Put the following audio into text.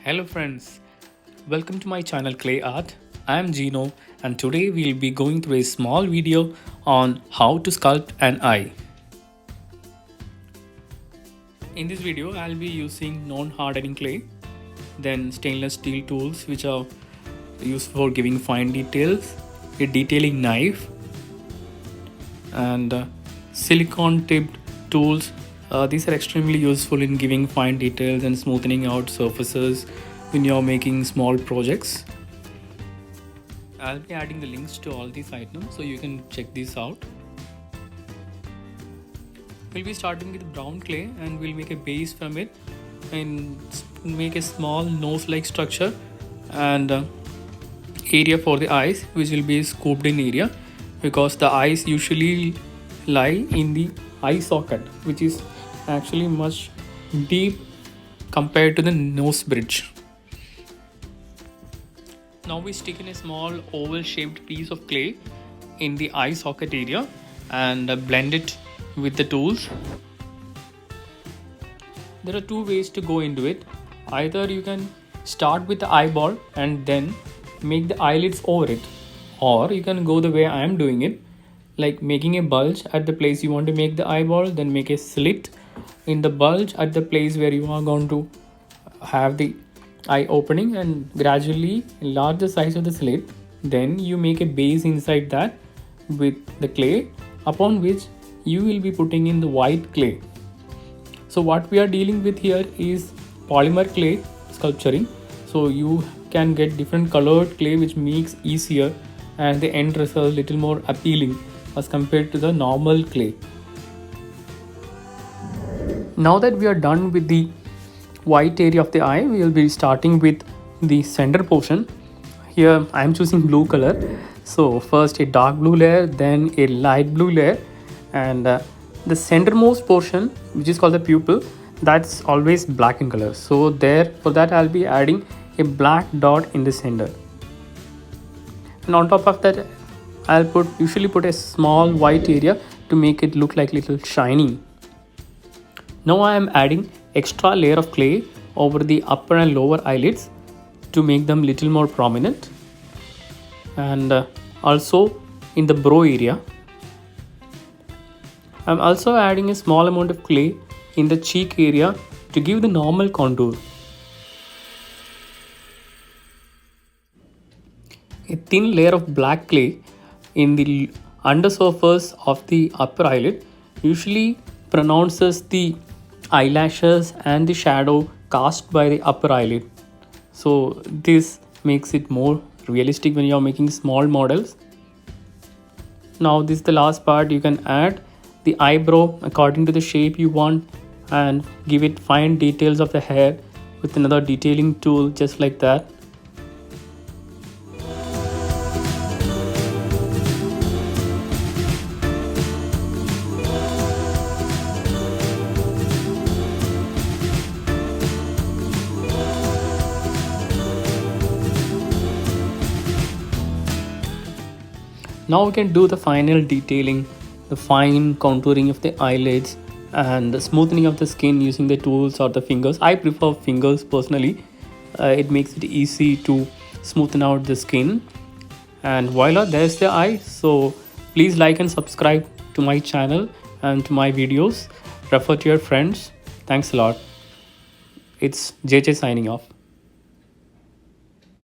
Hello friends, welcome to my channel Clay Art. I am Gino and today we'll be going through a small video on how to sculpt an eye. In this video I'll be using non-hardening clay, then stainless steel tools which are used for giving fine details, a detailing knife and silicone tipped tools. These are extremely useful in giving fine details and smoothing out surfaces when you're making small projects. I'll be adding the links to all these items so you can check these out. We'll be starting with brown clay and we'll make a base from it and make a small nose like structure and area for the eyes, which will be scooped in area because the eyes usually lie in the eye socket, which is actually much deep compared to the nose bridge. Now we stick in a small oval shaped piece of clay in the eye socket area and blend it with the tools. There are two ways to go into it. Either you can start with the eyeball and then make the eyelids over it, or you can go the way I am doing it, like making a bulge at the place you want to make the eyeball, then make a slit in the bulge at the place where you are going to have the eye opening and gradually enlarge the size of the slit. Then you make a base inside that with the clay, upon which you will be putting in the white clay. So what we are dealing with here is polymer clay sculpturing, so you can get different colored clay which makes easier and the end result little more appealing as compared to the normal clay. Now that we are done with the white area of the eye, we will be starting with the center portion. Here I am choosing blue color, so first a dark blue layer, then a light blue layer, and the centermost portion, which is called the pupil, that's always black in color. So there, for that I'll be adding a black dot in the center, and on top of that I'll usually put a small white area to make it look like little shiny. Now I am adding extra layer of clay over the upper and lower eyelids to make them little more prominent, and also in the brow area. I'm also adding a small amount of clay in the cheek area to give the normal contour. A thin layer of black clay in the undersurface of the upper eyelid usually pronounces the eyelashes and the shadow cast by the upper eyelid. So this makes it more realistic when you are making small models. Now this is the last part. You can add the eyebrow according to the shape you want and give it fine details of the hair with another detailing tool, just like that. Now we can do the final detailing, the fine contouring of the eyelids and the smoothing of the skin using the tools or the fingers. I prefer fingers personally. It makes it easy to smoothen out the skin. And voila, there's the eye. So please like and subscribe to my channel and to my videos. Refer to your friends. Thanks a lot. It's JJ signing off.